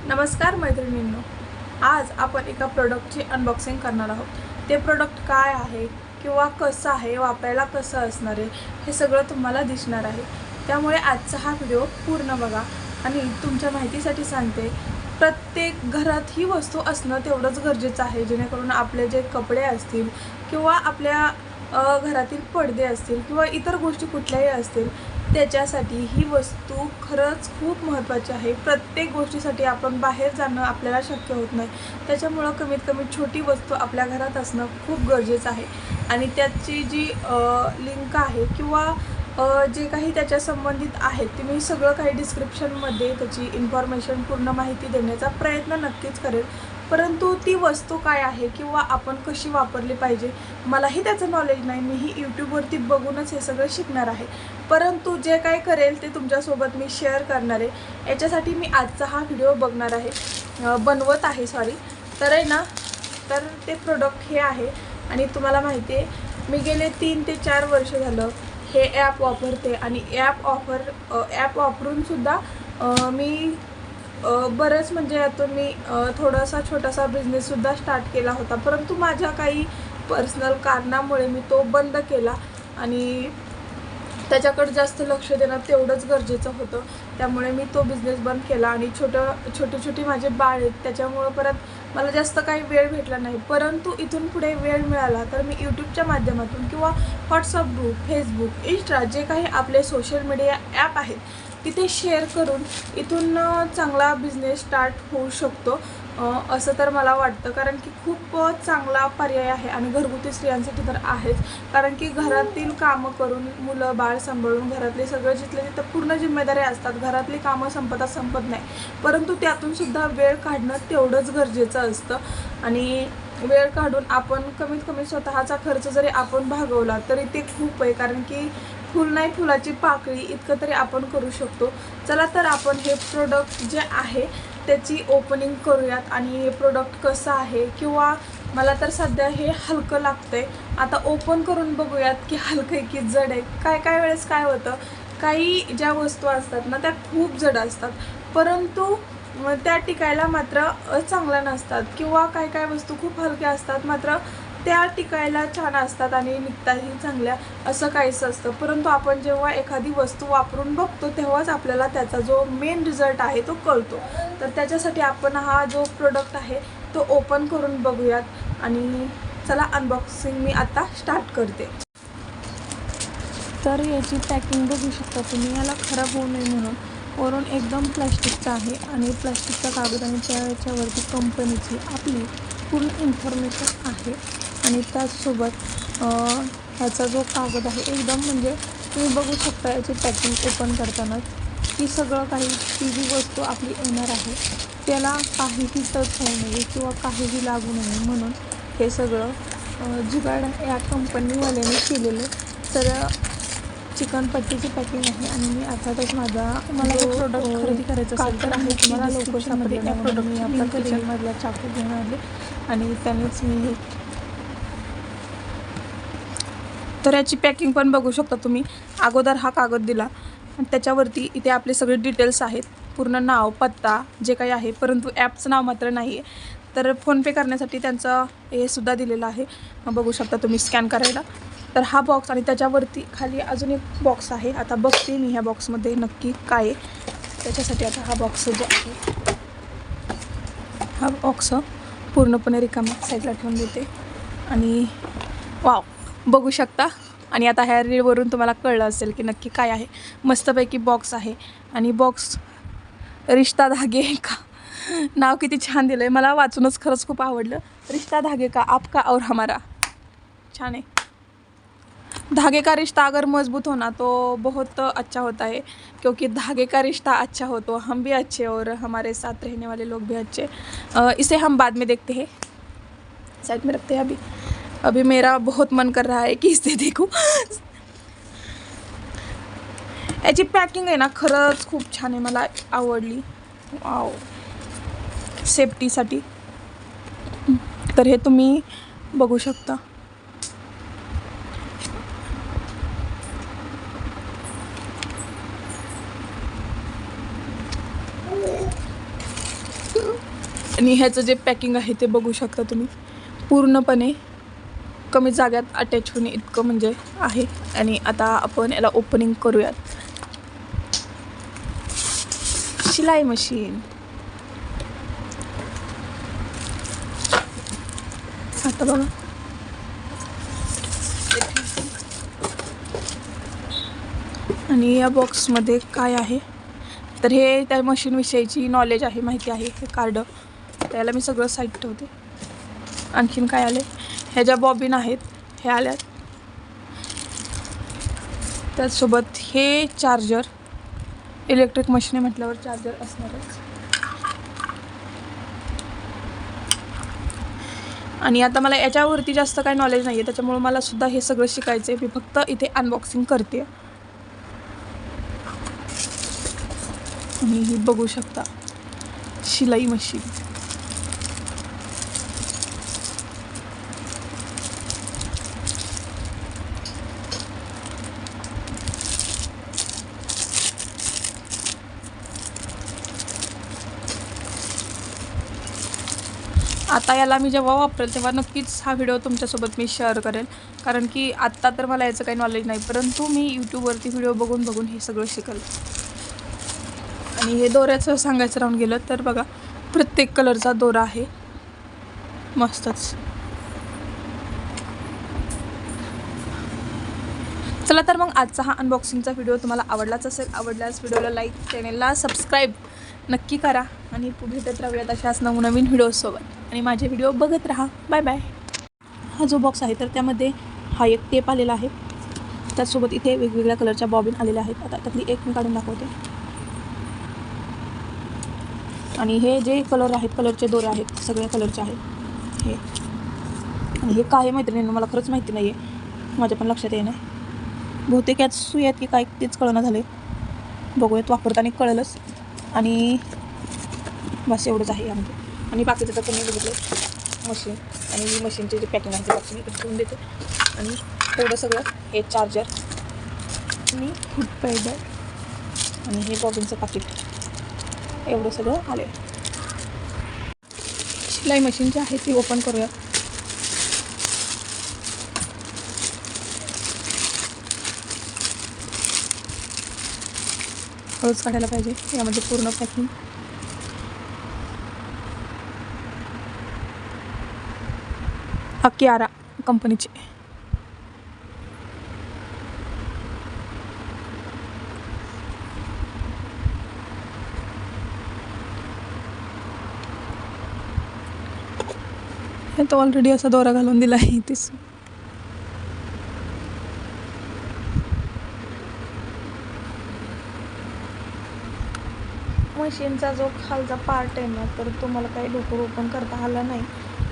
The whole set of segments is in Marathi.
नमस्कार मैत्रिणींनो, आज आपण एका प्रोडक्टची अनबॉक्सिंग करणार आहोत। ते प्रोडक्ट काय आहे किंवा कसं आहे, वापरायला कसं असणार आहे, हे सगळं तुम्हाला दिसणार आहे। त्यामुळे आजचा हा व्हिडिओ पूर्ण बघा। आणि तुमच्या माहितीसाठी सांगते, प्रत्येक घरात ही वस्तू असणं तेवढंच गरजेचं आहे, जेणेकरून आपले जे कपडे असतील किंवा आपल्या घरातील पडदे असतील किंवा इतर गोष्टी कुठल्याही असतील, त्याच्यासाठी ही वस्तू खरंच खूप महत्त्वाची आहे। प्रत्येक गोष्टीसाठी आपण बाहेर जाणं आपल्याला शक्य होत नाही, त्याच्यामुळं कमीत कमी छोटी वस्तू आपल्या घरात असणं खूप गरजेचं आहे। आणि त्याची जी लिंक आहे किंवा जे काही त्याच्या संबंधित आहे ते मी सगळं काही डिस्क्रिप्शनमध्ये त्याची इन्फॉर्मेशन पूर्ण माहिती देण्याचा प्रयत्न नक्कीच करेल। परंतु ती वस्तू काय आहे किंवा आपण कशी वापरली पाहिजे, मलाही त्याचं नॉलेज नाही। मीही यूट्यूबवरती बघूनच हे सगळं शिकणार आहे, परंतु जे काय करेल ते तुमच्यासोबत मी शेअर करणार आहे। याच्यासाठी मी आजचा हा व्हिडिओ बनवत आहे तर आहे ना, तर ते प्रोडक्ट हे आहे। आणि तुम्हाला माहिती आहे, मी गेले 3 ते 4 वर्ष झालं हे ॲप वापरते आणि ॲप वापरूनसुद्धा मी बरंच म्हणजे यातून मी थोडासा छोटासा बिझनेससुद्धा स्टार्ट केला होता, परंतु माझ्या काही पर्सनल कारणामुळे मी तो बंद केला आणि त्याच्याकडे जास्त लक्ष देणं तेवढंच गरजेचं होतं। त्यामुळे मी तो बिझनेस बंद केला आणि छोटी माझे बाळ आहेत, त्याच्यामुळं परत मला जास्त काही वेळ भेटला नाही। परंतु इथून पुढे वेळ मिळाला तर मी यूट्यूबच्या माध्यमातून किंवा व्हॉट्सअप ग्रुप, फेसबुक, इंस्टा जे काही आपले सोशल मीडिया ॲप आहेत तिथे शेअर करून इथून चांगला बिझनेस स्टार्ट होऊ शकतो असं तर मला वाटतं। कारण की खूप चांगला पर्याय आहे आणि घरगुती स्त्रियांसाठी तर आहेच। कारण की घरातील कामं करून, मुलं बाळ सांभाळून, घरातले सगळं जिथले तिथं पूर्ण जिम्मेदारी असतात, घरातली कामं संपत नाही, परंतु त्यातूनसुद्धा वेळ काढणं तेवढंच गरजेचं असतं। आणि वेळ काढून आपण कमीत कमी स्वतःचा खर्च जरी आपण भागवला तरी ते खूप आहे। कारण की फुल नाही फुलाची पाकळी इतकं तरी आपण करू शकतो। चला तर आपण हे प्रोडक्ट जे आहे त्याची ओपनिंग करूयात आणि हे प्रोडक्ट कसं आहे, किंवा मला तर सध्या हे हलकं लागतंय। आता ओपन करून बघूयात की हलकं आहे की जड आहे। काय वेळेस काय होतं, काही ज्या वस्तू असतात ना त्या खूप जड असतात, परंतु त्या टिकायला मात्र चांगल्या नसतात, किंवा काय वस्तू खूप हलक्या असतात मात्र त्या टिकायला छान असतात आणि निघताही चांगल्या, असं काहीच असतं। परंतु आपण जेव्हा एखादी वस्तू वापरून बघतो तेव्हाच आपल्याला त्याचा जो मेन रिझल्ट आहे तो कळतो। तर त्याच्यासाठी आपण हा जो प्रोडक्ट आहे तो ओपन करून बघूयात आणि चला अनबॉक्सिंग मी आता स्टार्ट करते। तर याची पॅकिंग बघू शकता तुम्ही, याला खराब होऊ नये म्हणून वरून एकदम प्लास्टिकचं आहे आणि प्लास्टिकचा कागद आणि त्याच्यावरती कंपनीची आपली पूर्ण इन्फॉर्मेशन आहे। आणि त्याचसोबत ह्याचा जो कागद आहे एकदम म्हणजे तुम्ही बघू शकता याची पॅकिंग ओपन करताना की सगळं काही, ती जी वस्तू आपली येणार आहे त्याला काहीही टच होऊ नये किंवा काहीही लागू नये म्हणून हे सगळं जुगाड या कंपनीवाल्याने केलेलं तर चिकनपट्टीची पॅकिंग आहे। आणि मी अर्थातच मला हे प्रोडक्ट खरेदी करायचं असेल तर आहे तुम्हाला लोकेशनमध्ये या प्रोडक्ट मी आपल्या किचनमधला चाकू घेऊन आले आणि त्यानेच मी हे, तर याची पॅकिंग पण बघू शकता तुम्ही। अगोदर हा कागद दिला आणि त्याच्यावरती इथे आपले सगळे डिटेल्स आहेत, पूर्ण नाव, पत्ता जे काही आहे, परंतु ॲपचं नाव मात्र नाही आहे। तर फोनपे करण्यासाठी त्यांचं हे सुद्धा दिलेलं आहे, बघू शकता तुम्ही स्कॅन करायला। तर हा बॉक्स आणि त्याच्यावरती खाली अजून एक बॉक्स आहे। आता बघते मी ह्या बॉक्समध्ये नक्की काय आहे, त्याच्यासाठी आता हा बॉक्स जो आहे हा बॉक्स पूर्णपणे रिकाम्या साईडला ठेवून देते आणि वाव बघू शकता। आणि आता ह्या रीलवरून तुम्हाला कळलं असेल की नक्की काय आहे। मस्तपैकी बॉक्स आहे आणि बॉक्स रिश्ता धागे का, नाव किती छान दिलं आहे, मला वाचूनच खरंच खूप आवडलं। रिश्ता धागे का आपका और हमारा, छान आहे। धागे का रिश्ता अगर मजबूत होना तो बहुत अच्छा होता है, क्योंकि धागे का रिश्ता अच्छा हो तो हम भी अच्छे और हमारे साथ रहने वाले लोग भी अच्छे। इसे हम बाद में देखते हैं, साइड में रखते हैं। अभी मेरा बहुत मन कर रहा है की इसे देखू। याची पॅकिंग आहे ना खरंच खूप छान आहे, मला आवडली। वाव, सेफ्टीसाठी तर हे तुम्ही बघू शकता। आणि ह्याचं जे पॅकिंग आहे ते बघू शकता तुम्ही, पूर्णपणे कमी जाग्यात अटॅच होणे इतकं म्हणजे आहे. आणि आता आपण याला ओपनिंग करूयात. शिलाई मशीन आता बघा, आणि या बॉक्समध्ये काय आहे तर हे त्या मशीनविषयीची नॉलेज आहे, माहिती आहे, हे कार्ड. त्याला मी सगळं साईड ठेवते. आणखीन काय आले, ह्या ज्या बॉबिन आहेत हे आल्यात. त्याचसोबत हे चार्जर, इलेक्ट्रिक मशीन आहे म्हटल्यावर चार्जर असणारच. आणि आता मला याच्यावरती जास्त काही नॉलेज नाही आहे, त्याच्यामुळे मला सुद्धा हे सगळं शिकायचं आहे. मी फक्त इथे अनबॉक्सिंग करते. आणि ही बघू शकता शिलाई मशीन. आता याला मी जेव्हा वापरेल तेव्हा नक्कीच हा व्हिडिओ तुमच्यासोबत मी शेअर करेल, कारण की आत्ता तर मला याचं काही नॉलेज नाही, परंतु मी यूट्यूबवरती व्हिडिओ बघून हे सगळं शिकल. आणि हे दोऱ्याचं सांगायचं राहून गेलं तर बघा, प्रत्येक कलरचा दोरा आहे, मस्तच. चला तर मग आजचा हा अनबॉक्सिंगचा व्हिडिओ तुम्हाला आवडलाच असेल. आवडल्यास व्हिडिओला लाईक, चॅनेलला सबस्क्राईब नक्की करा. आणि भेटत राहूयात अशाच नवनवीन व्हिडिओसोबत. आणि माझे व्हिडिओ बघत राहा. Bye bye. हा जो बॉक्स आहे तर त्यामध्ये हा एक टेप आलेला आहे. त्याचसोबत इथे वेगवेगळ्या कलरच्या बॉबिन आलेल्या आहेत. आता त्यातली एक मी काढून दाखवते. आणि हे जे कलर आहेत, कलरचे दोरे आहेत, सगळ्या कलरचे आहेत हे. आणि हे काय आहे मैत्रिणींनो, मला खरंच माहिती नाही आहे, माझ्या पण लक्षात येत नाही. बहुतेक यात सुई आहेत की काय तेच कळणं झाले. बघूयात, वापरताना कळलंच. आणि बस एवढंच आहे यामध्ये. आणि बाकीचं तर तुम्ही बघितलं मशीन, आणि ही मशीनचे जे पॅकिंग आहे ते बॉक्स मी इकडे ठेवून देते. आणि एवढं सगळं हे चार्जर आणि फूड पावडर आणि हे बॉबिनचं पाकिट, एवढं सगळं आले. शिलाई मशीन जी आहे ती ओपन करूया. हळूच काढायला पाहिजे, यामध्ये पूर्ण पॅकिंग. हा कियारा कंपनीचे. हे तो ऑलरेडी असा दोरा घालून दिला आहे तीच. मशीनचा जो खालचा पार्ट आहे ना, तर तो मला काही लवकर ओपन करता आला नाही,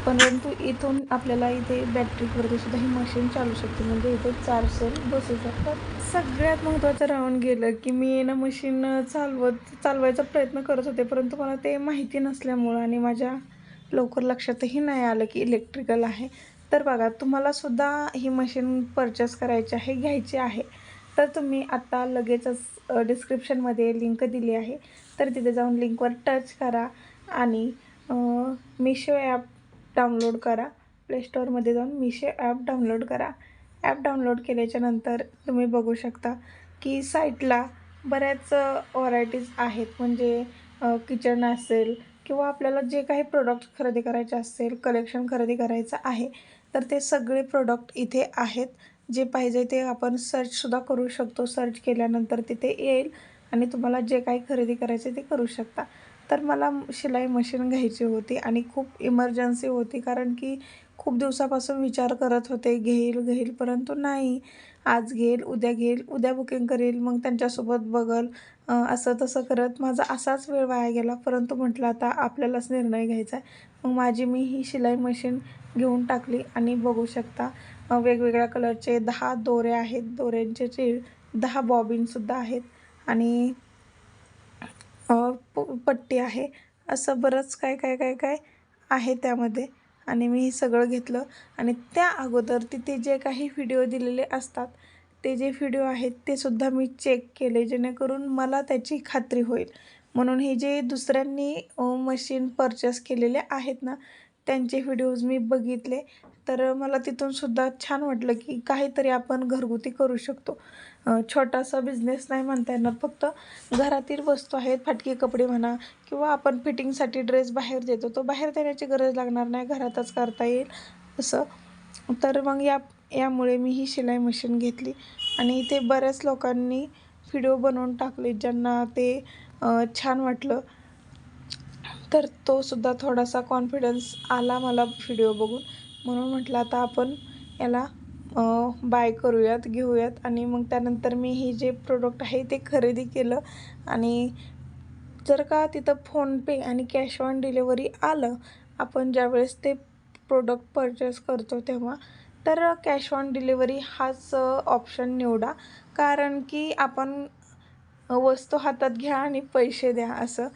परंतु इथून आपल्याला इथे बॅटरीवरती सुद्धा ही मशीन चालू शकते. म्हणजे इथे 4 सेल बसू शकतात. सगळ्यात महत्त्वाचं राहून गेलं की मी ना मशीन चालवायचा प्रयत्न करत होते, परंतु मला ते माहिती नसल्यामुळं आणि माझ्या लवकर लक्षातही नाही आलं की इलेक्ट्रिकल आहे. तर बघा, तुम्हाला सुद्धा ही मशीन परचेस करायची आहे, घ्यायची आहे, तर तुम्ही आता लगेचच डिस्क्रिप्शनमध्ये लिंक दिली आहे, तर तिथे जाऊन लिंकवर टच करा आणि मिशो ॲप डाउनलोड करा. प्ले स्टोअरमध्ये जाऊन मिशो ॲप डाउनलोड करा. ॲप डाउनलोड केल्याच्यानंतर तुम्ही बघू शकता की साईटला बऱ्याच व्हरायटीज आहेत. म्हणजे किचन असेल किंवा आपल्याला जे काही प्रोडक्ट खरेदी करायचे असेल, कलेक्शन खरेदी करायचं आहे, तर ते सगळे प्रोडक्ट इथे आहेत. जे पाहिजे ते आपण सर्चसुद्धा करू शकतो. सर्च केल्यानंतर तिथे येईल आणि तुम्हाला जे काही खरेदी करायचे ते करू शकता. तर मला शिलाई मशीन घ्यायची होती आणि खूप इमर्जन्सी होती, कारण की खूप दिवसापासून विचार करत होते घेईल, परंतु नाही, आज घेईल, उद्या घेईल, उद्या बुकिंग करेल, मग त्यांच्यासोबत बघल, असं तसं करत माझा असाच वेळ वाया गेला. परंतु म्हटलं आता आपल्यालाच निर्णय घ्यायचा आहे. मग माझी मी ही शिलाई मशीन घेऊन टाकली. आणि बघू शकता वेगवेगळ्या कलरचे 10 दोरे आहेत, दोऱ्यांचे 10 बॉबिनसुद्धा आहेत आणि पट्टी आहे. असं बरंच काय आहे त्यामध्ये. आणि मी हे सगळं घेतलं. आणि त्या अगोदर तिथे जे काही व्हिडिओ दिलेले असतात, ते जे व्हिडिओ आहेत ते सुद्धा मी चेक केले, जेणेकरून मला त्याची खात्री होईल. म्हणून हे जे दुसऱ्यांनी मशीन परचेस केलेले आहेत ना, त्यांचे व्हिडिओज मी बघितले, तर मला तिथून सुद्धा छान वाटलं की काहीतरी आपण घरगुती करू शकतो. छोटासा बिझनेस नाही म्हणता येणार, फक्त घरातील वस्तू आहेत, फाटकी कपडे म्हणा किंवा आपण फिटिंगसाठी ड्रेस बाहेर देतो, तो बाहेर देण्याची गरज लागणार नाही, घरातच करता येईल असं. तर मग यामुळे मी ही शिलाई मशीन घेतली आणि ते बऱ्याच लोकांनी व्हिडिओ बनवून टाकले, ज्यांना ते छान वाटलं. तर तो सुद्धा थोडासा कॉन्फिडन्स आला मला व्हिडिओ बघून, म्हणून म्हटलं आता आपण याला बाय करूयात, घेऊयात. आणि मग त्यानंतर मी हे जे प्रोडक्ट आहे ते खरेदी केलं. आणि जर का तिथं फोनपे आणि कॅश ऑन डिलेवरी आलं, आपण ज्यावेळेस ते प्रोडक्ट परचेस करतो तेव्हा, तर कॅश ऑन डिलेवरी हाच ऑप्शन निवडा. कारण की आपण वस्तू हातात घ्या आणि पैसे द्या असं.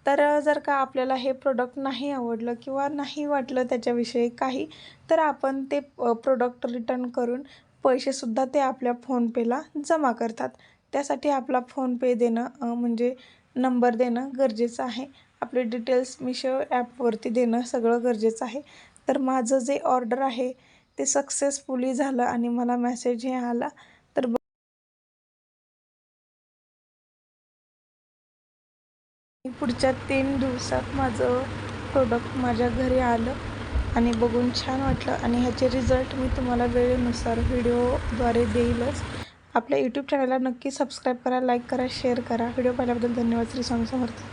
तर जर का आपल्याला हे प्रोडक्ट नाही आवडलं किंवा नाही वाटलं त्याच्याविषयी काही, तर आपण ते प्रोडक्ट रिटर्न करून पैसेसुद्धा ते आपल्या फोनपेला जमा करतात. त्यासाठी आपला फोनपे देणं म्हणजे नंबर देणं गरजेचं आहे. आपले डिटेल्स मिशो ॲपवरती देणं सगळं गरजेचं आहे. तर माझं जे ऑर्डर आहे ते सक्सेसफुली झालं आणि मला मेसेजही आला. तर पुढच्या 3 दिवसात माझं प्रोडक्ट माझ्या घरी आलं आणि बघून छान वाटलं. आणि ह्याचे रिझल्ट मी तुम्हाला वेळेनुसार व्हिडिओद्वारे देईलच. आपल्या यूट्यूब चॅनलला नक्की सबस्क्राईब करा, लाईक करा, शेअर करा. व्हिडिओ पाहिल्याबद्दल धन्यवाद. श्री स्वामी समर्थ.